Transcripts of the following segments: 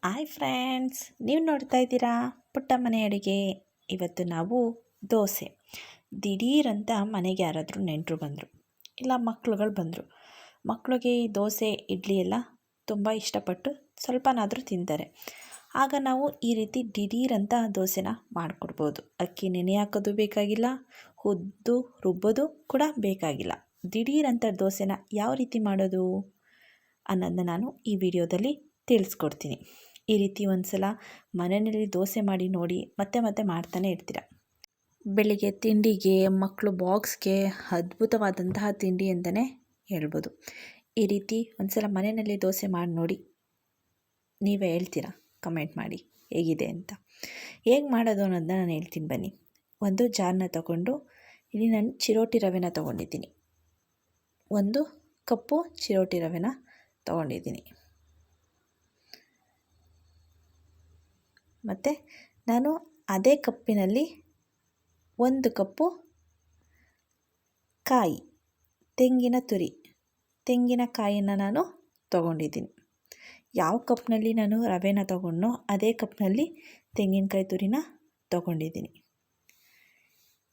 Hi friends, ನೀವು ನೋಡ್ತಾ ಇದ್ದೀರಾ ಪುಟ್ಟ ಮನೆ ಅಡುಗೆ. ಇವತ್ತು ನಾವು ದೋಸೆ. ದಿಢೀರಂತ ಮನೆಗೆ ಯಾರಾದರೂ ನೆಂಟರು ಬಂದರು, ಇಲ್ಲ ಮಕ್ಕಳುಗಳು ಬಂದರು. ಮಕ್ಕಳಿಗೆ ಈ ದೋಸೆ ಇಡ್ಲಿ ಎಲ್ಲ ತುಂಬ ಇಷ್ಟಪಟ್ಟು ಸ್ವಲ್ಪನಾದರೂ ತಿಂತಾರೆ. ಆಗ ನಾವು ಈ ರೀತಿ ದಿಢೀರಂತ ದೋಸೆನ ಮಾಡಿಕೊಡ್ಬೋದು. ಅಕ್ಕಿ ನೆನೆ ಹಾಕೋದು ಬೇಕಾಗಿಲ್ಲ, ಹುದ್ದು ರುಬ್ಬೋದು ಕೂಡ ಬೇಕಾಗಿಲ್ಲ. ದಿಢೀರಂತ ದೋಸೆನ ಯಾವ ರೀತಿ ಮಾಡೋದು ಅನ್ನೋದನ್ನ ನಾನು ಈ ವಿಡಿಯೋದಲ್ಲಿ ತಿಳಿಸ್ಕೊಡ್ತೀನಿ. ಈ ರೀತಿ ಒಂದು ಸಲ ಮನೆಯಲ್ಲಿ ದೋಸೆ ಮಾಡಿ ನೋಡಿ, ಮತ್ತೆ ಮತ್ತೆ ಮಾಡ್ತಾನೆ ಇರ್ತೀರ. ಬೆಳಿಗ್ಗೆ ತಿಂಡಿಗೆ, ಮಕ್ಕಳು ಬಾಕ್ಸ್ಗೆ ಅದ್ಭುತವಾದಂತಹ ತಿಂಡಿ ಅಂತಲೇ ಹೇಳ್ಬೋದು. ಈ ರೀತಿ ಒಂದು ಸಲ ಮನೆಯಲ್ಲಿ ದೋಸೆ ಮಾಡಿ ನೋಡಿ, ನೀವೇ ಹೇಳ್ತೀರಾ ಕಮೆಂಟ್ ಮಾಡಿ ಹೇಗಿದೆ ಅಂತ. ಹೇಗೆ ಮಾಡೋದು ಅನ್ನೋದನ್ನ ನಾನು ಹೇಳ್ತೀನಿ ಬನ್ನಿ. ಒಂದು ಜಾರನ್ನ ತಗೊಂಡು, ಇಲ್ಲಿ ನಾನು ಚಿರೋಟಿ ರವೆನ ತೊಗೊಂಡಿದ್ದೀನಿ. 1 ಕಪ್ಪು ಚಿರೋಟಿ ರವೆನ ತೊಗೊಂಡಿದ್ದೀನಿ. ಮತ್ತು ನಾನು ಅದೇ ಕಪ್ಪಿನಲ್ಲಿ 1 ಕಪ್ಪು ಕಾಯಿ, ತೆಂಗಿನಕಾಯಿಯನ್ನು ನಾನು ತೊಗೊಂಡಿದ್ದೀನಿ. ಯಾವ ಕಪ್ನಲ್ಲಿ ನಾನು ರವೆನ ತೊಗೊಂಡನೋ ಅದೇ ಕಪ್ನಲ್ಲಿ ತೆಂಗಿನಕಾಯಿ ತುರಿನ ತೊಗೊಂಡಿದ್ದೀನಿ.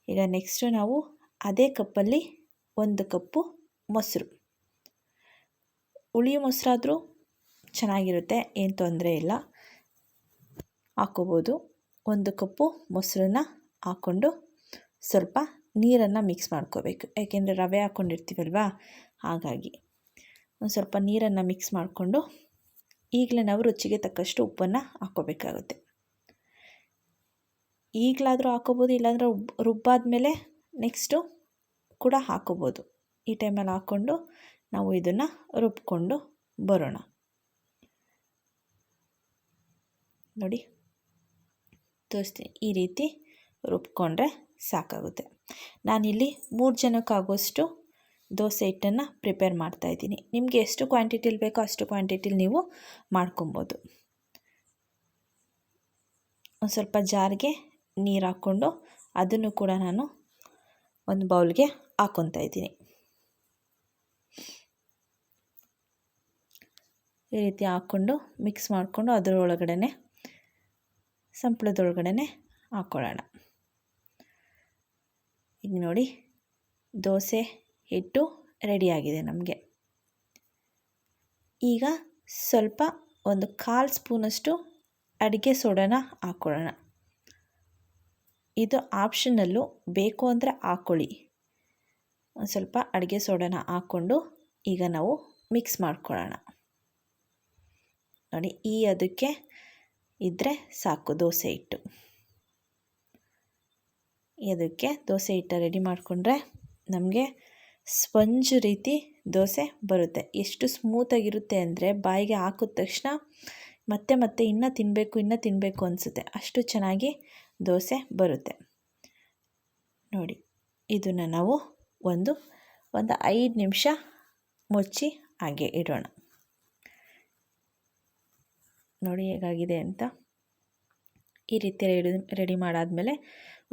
ಈಗ ನೆಕ್ಸ್ಟು ನಾವು ಅದೇ ಕಪ್ಪಲ್ಲಿ 1 ಕಪ್ಪು ಮೊಸರು, ಹುಳಿ ಮೊಸರಾದರೂ ಚೆನ್ನಾಗಿರುತ್ತೆ, ಏನು ತೊಂದರೆ ಇಲ್ಲ, ಹಾಕ್ಕೋಬೋದು. 1 ಕಪ್ಪು ಮೊಸರನ್ನ ಹಾಕ್ಕೊಂಡು ಸ್ವಲ್ಪ ನೀರನ್ನು ಮಿಕ್ಸ್ ಮಾಡ್ಕೋಬೇಕು. ಯಾಕೆಂದರೆ ರವೆ ಹಾಕ್ಕೊಂಡಿರ್ತೀವಲ್ವ, ಹಾಗಾಗಿ ಒಂದು ಸ್ವಲ್ಪ ನೀರನ್ನು ಮಿಕ್ಸ್ ಮಾಡಿಕೊಂಡು ಈಗಲೇ ನಾವು ರುಚಿಗೆ ತಕ್ಕಷ್ಟು ಉಪ್ಪನ್ನು ಹಾಕ್ಕೋಬೇಕಾಗುತ್ತೆ. ಈಗಲಾದರೂ ಹಾಕ್ಕೋಬೋದು, ಇಲ್ಲಾಂದರೆ ರುಬ್ಬಾದ್ಮೇಲೆ ನೆಕ್ಸ್ಟು ಕೂಡ ಹಾಕ್ಕೋಬೋದು. ಈ ಟೈಮಲ್ಲಿ ಹಾಕ್ಕೊಂಡು ನಾವು ಇದನ್ನು ರುಬ್ಕೊಂಡು ಬರೋಣ. ನೋಡಿ ತೋರಿಸ್ತೀನಿ, ಈ ರೀತಿ ರುಬ್ಕೊಂಡ್ರೆ ಸಾಕಾಗುತ್ತೆ. ನಾನಿಲ್ಲಿ 3 ಜನಕ್ಕಾಗುವಷ್ಟು ದೋಸೆ ಹಿಟ್ಟನ್ನು ಪ್ರಿಪೇರ್ ಮಾಡ್ತಾಯಿದ್ದೀನಿ. ನಿಮಗೆ ಎಷ್ಟು ಕ್ವಾಂಟಿಟಿಲಿ ಬೇಕೋ ಅಷ್ಟು ಕ್ವಾಂಟಿಟಿಲಿ ನೀವು ಮಾಡ್ಕೊಬೋದು. ಒಂದು ಸ್ವಲ್ಪ ಜಾರ್ಗೆ ನೀರು ಹಾಕ್ಕೊಂಡು ಅದನ್ನು ಕೂಡ ನಾನು ಒಂದು ಬೌಲ್ಗೆ ಹಾಕ್ಕೊತಾ ಇದ್ದೀನಿ. ಈ ರೀತಿ ಹಾಕ್ಕೊಂಡು ಮಿಕ್ಸ್ ಮಾಡಿಕೊಂಡು ಅದರೊಳಗಡೆ ಸಂಪಳದೊಳಗಡೆ ಹಾಕ್ಕೊಳ್ಳೋಣ. ಈಗ ನೋಡಿ, ದೋಸೆ ಹಿಟ್ಟು ರೆಡಿಯಾಗಿದೆ ನಮಗೆ. ಈಗ ಸ್ವಲ್ಪ ಒಂದು 1/4 ಸ್ಪೂನಷ್ಟು ಅಡುಗೆ ಸೋಡಾನ ಹಾಕ್ಕೊಳ್ಳೋಣ. ಇದು ಆಪ್ಷನಲ್ಲು, ಬೇಕು ಅಂದರೆ ಹಾಕ್ಕೊಳ್ಳಿ. ಒಂದು ಸ್ವಲ್ಪ ಅಡುಗೆ ಸೋಡಾನ ಹಾಕ್ಕೊಂಡು ಈಗ ನಾವು ಮಿಕ್ಸ್ ಮಾಡ್ಕೊಳ್ಳೋಣ. ನೋಡಿ, ಈ ಅದಕ್ಕೆ ಇದ್ದರೆ ಸಾಕು ದೋಸೆ ಹಿಟ್ಟು. ಇದಕ್ಕೆ ದೋಸೆ ಹಿಟ್ಟು ರೆಡಿ ಮಾಡಿಕೊಂಡ್ರೆ ನಮಗೆ ಸ್ಪಂಜ್ ರೀತಿ ದೋಸೆ ಬರುತ್ತೆ. ಎಷ್ಟು ಸ್ಮೂತಾಗಿರುತ್ತೆ ಅಂದರೆ ಬಾಯಿಗೆ ಹಾಕಿದ ತಕ್ಷಣ ಮತ್ತೆ ಮತ್ತೆ ಇನ್ನೂ ತಿನ್ನಬೇಕು ಅನಿಸುತ್ತೆ, ಅಷ್ಟು ಚೆನ್ನಾಗಿ ದೋಸೆ ಬರುತ್ತೆ. ನೋಡಿ, ಇದನ್ನು ನಾವು ಒಂದು 5 ನಿಮಿಷ ಮುಚ್ಚಿ ಹಾಗೆ ಇಡೋಣ. ನೋಡಿ ಹೇಗಾಗಿದೆ ಅಂತ. ಈ ರೀತಿ ರೆಡಿ ಮಾಡಾದಮೇಲೆ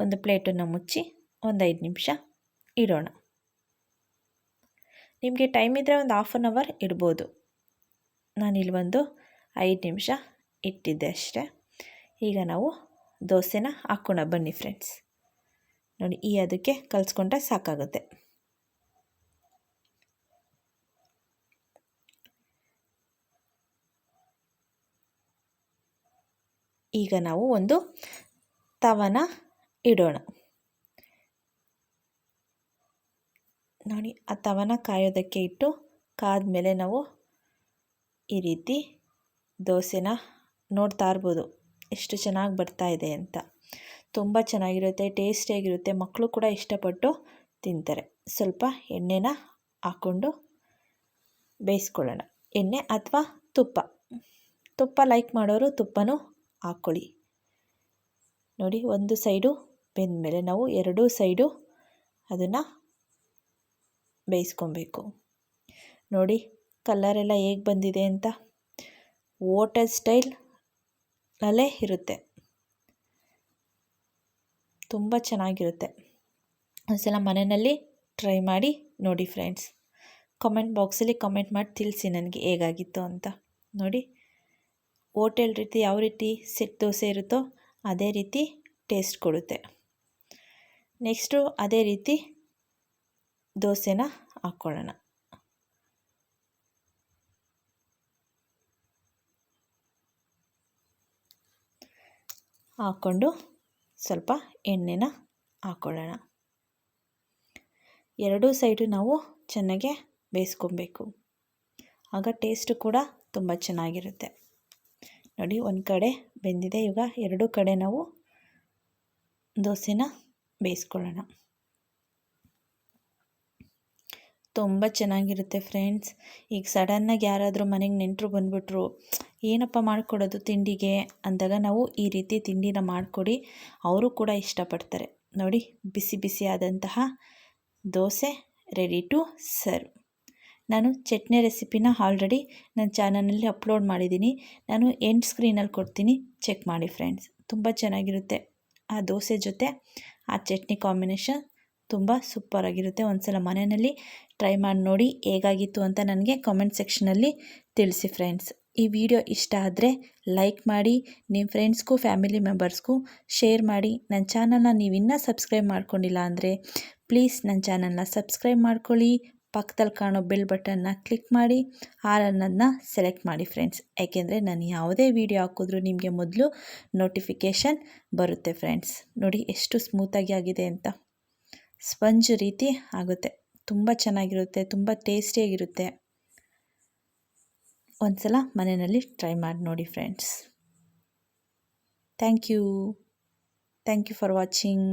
ಒಂದು ಪ್ಲೇಟನ್ನು ಮುಚ್ಚಿ ಒಂದು 5 ನಿಮಿಷ ಇಡೋಣ. ನಿಮಗೆ ಟೈಮ್ ಇದ್ದರೆ ಒಂದು 1/2 ಅವರ್ ಇಡ್ಬೋದು. ನಾನಿಲ್ಲಿ 5 ನಿಮಿಷ ಇಟ್ಟಿದ್ದೆ ಅಷ್ಟೇ. ಈಗ ನಾವು ದೋಸೆನ ಹಾಕ್ಕೋಣ ಬನ್ನಿ ಫ್ರೆಂಡ್ಸ್. ನೋಡಿ, ಈ ಅದಕ್ಕೆ ಕಲಿಸ್ಕೊಂಡ್ರೆ ಸಾಕಾಗುತ್ತೆ. ಈಗ ನಾವು ಒಂದು ತವನ ಇಡೋಣ. ನೋಡಿ, ಆ ತವನ ಕಾಯೋದಕ್ಕೆ ಇಟ್ಟು ಕಾದ್ಮೇಲೆ ನಾವು ಈ ರೀತಿ ದೋಸೆನ ನೋಡ್ತಾ ಇರ್ಬೋದು ಎಷ್ಟು ಚೆನ್ನಾಗಿ ಬರ್ತಾ ಇದೆ ಅಂತ. ತುಂಬ ಚೆನ್ನಾಗಿರುತ್ತೆ, ಟೇಸ್ಟಿಯಾಗಿರುತ್ತೆ, ಮಕ್ಕಳು ಕೂಡ ಇಷ್ಟಪಟ್ಟು ತಿಂತಾರೆ. ಸ್ವಲ್ಪ ಎಣ್ಣೆನ ಹಾಕ್ಕೊಂಡು ಬೇಯಿಸ್ಕೊಳ್ಳೋಣ. ಎಣ್ಣೆ ಅಥವಾ ತುಪ್ಪ ಲೈಕ್ ಮಾಡೋರು ತುಪ್ಪನೂ ಹಾಕ್ಕೊಳ್ಳಿ. ನೋಡಿ, ಒಂದು ಸೈಡು ಬೆಂದಮೇಲೆ ನಾವು 2 ಸೈಡು ಅದನ್ನು ಬೇಯಿಸ್ಕೊಬೇಕು. ನೋಡಿ ಕಲರೆಲ್ಲ ಹೇಗೆ ಬಂದಿದೆ ಅಂತ, ಹೋಟೆಲ್ ಸ್ಟೈಲಲ್ಲೇ ಇರುತ್ತೆ, ತುಂಬ ಚೆನ್ನಾಗಿರುತ್ತೆ. ಒಂದ್ಸಲ ಮನೆಯಲ್ಲಿ ಟ್ರೈ ಮಾಡಿ ನೋಡಿ ಫ್ರೆಂಡ್ಸ್. ಕಮೆಂಟ್ ಬಾಕ್ಸಲ್ಲಿ ಕಮೆಂಟ್ ಮಾಡಿ ತಿಳಿಸಿ ನನಗೆ ಹೇಗಾಗಿತ್ತು ಅಂತ. ನೋಡಿ, ಹೋಟೆಲ್ ರೀತಿ ಯಾವ ರೀತಿ ಸೆಟ್ ದೋಸೆ ಇರುತ್ತೋ ಅದೇ ರೀತಿ ಟೇಸ್ಟ್ ಕೊಡುತ್ತೆ. ನೆಕ್ಸ್ಟು ಅದೇ ರೀತಿ ದೋಸೆನ ಹಾಕ್ಕೊಳ್ಳೋಣ. ಹಾಕ್ಕೊಂಡು ಸ್ವಲ್ಪ ಎಣ್ಣೆನ ಹಾಕ್ಕೊಳ್ಳೋಣ. ಎರಡೂ ಸೈಡು ನಾವು ಚೆನ್ನಾಗೆ ಬೇಯಿಸ್ಕೊಬೇಕು. ಆಗ ಟೇಸ್ಟು ಕೂಡ ತುಂಬ ಚೆನ್ನಾಗಿರುತ್ತೆ. ನೋಡಿ, ಒಂದು ಕಡೆ ಬೆಂದಿದೆ. ಈಗ ಎರಡೂ ಕಡೆ ನಾವು ದೋಸೆನ ಬೇಯಿಸ್ಕೊಳ್ಳೋಣ. ತುಂಬ ಚೆನ್ನಾಗಿರುತ್ತೆ ಫ್ರೆಂಡ್ಸ್. ಈಗ ಸಡನ್ನಾಗಿ ಯಾರಾದರೂ ಮನೆಗೆ ನೆಂಟರು ಬಂದುಬಿಟ್ರು, ಏನಪ್ಪ ಮಾಡಿಕೊಡೋದು ತಿಂಡಿಗೆ ಅಂದಾಗ ನಾವು ಈ ರೀತಿ ತಿಂಡಿನ ಮಾಡಿಕೊಡಿ, ಅವರು ಕೂಡ ಇಷ್ಟಪಡ್ತಾರೆ. ನೋಡಿ, ಬಿಸಿ ಬಿಸಿಯಾದಂತಹ ದೋಸೆ ರೆಡಿ ಟು ಸರ್ವ್. ನಾನು ಚಟ್ನಿ ರೆಸಿಪಿನ ಆಲ್ರೆಡಿ ನನ್ನ ಚಾನಲಲ್ಲಿ ಅಪ್ಲೋಡ್ ಮಾಡಿದ್ದೀನಿ. ನಾನು ಎಂಡ್ ಸ್ಕ್ರೀನಲ್ಲಿ ಕೊಡ್ತೀನಿ, ಚೆಕ್ ಮಾಡಿ ಫ್ರೆಂಡ್ಸ್. ತುಂಬ ಚೆನ್ನಾಗಿರುತ್ತೆ. ಆ ದೋಸೆ ಜೊತೆ ಆ ಚಟ್ನಿ ಕಾಂಬಿನೇಷನ್ ತುಂಬ ಸೂಪರಾಗಿರುತ್ತೆ. ಒಂದು ಸಲ ಮನೆಯಲ್ಲಿ ಟ್ರೈ ಮಾಡಿ ನೋಡಿ, ಹೇಗಾಗಿತ್ತು ಅಂತ ನನಗೆ ಕಾಮೆಂಟ್ ಸೆಕ್ಷನಲ್ಲಿ ತಿಳಿಸಿ ಫ್ರೆಂಡ್ಸ್. ಈ ವಿಡಿಯೋ ಇಷ್ಟ ಆದರೆ ಲೈಕ್ ಮಾಡಿ, ನಿಮ್ಮ ಫ್ರೆಂಡ್ಸ್ಗೂ ಫ್ಯಾಮಿಲಿ ಮೆಂಬರ್ಸ್ಗೂ ಶೇರ್ ಮಾಡಿ. ನನ್ನ ಚಾನಲ್ನ ನೀವು ಇನ್ನೂ ಸಬ್ಸ್ಕ್ರೈಬ್ ಮಾಡ್ಕೊಂಡಿಲ್ಲ ಅಂದರೆ ಪ್ಲೀಸ್ ನನ್ನ ಚಾನಲ್ನ ಸಬ್ಸ್ಕ್ರೈಬ್ ಮಾಡ್ಕೊಳ್ಳಿ. ಪಕ್ಕದಲ್ಲಿ ಕಾಣೋ ಬೆಲ್ ಬಟನ್ನ ಕ್ಲಿಕ್ ಮಾಡಿ, ಆಲ್ ಅನ್ನೋದನ್ನ ಸೆಲೆಕ್ಟ್ ಮಾಡಿ ಫ್ರೆಂಡ್ಸ್. ಯಾಕೆಂದರೆ ನಾನು ಯಾವುದೇ ವಿಡಿಯೋ ಹಾಕಿದ್ರೂ ನಿಮಗೆ ಮೊದಲು ನೋಟಿಫಿಕೇಷನ್ ಬರುತ್ತೆ ಫ್ರೆಂಡ್ಸ್. ನೋಡಿ ಎಷ್ಟು ಸ್ಮೂತಾಗಿ ಆಗಿದೆ ಅಂತ. ಸ್ಪಂಜ್ ರೀತಿ ಆಗುತ್ತೆ. ತುಂಬ ಚೆನ್ನಾಗಿರುತ್ತೆ, ತುಂಬ ಟೇಸ್ಟಿಯಾಗಿರುತ್ತೆ. ಒಂದು ಸಲ ಮನೆಯಲ್ಲಿ ಟ್ರೈ ಮಾಡಿ ನೋಡಿ friends. Thank you for watching.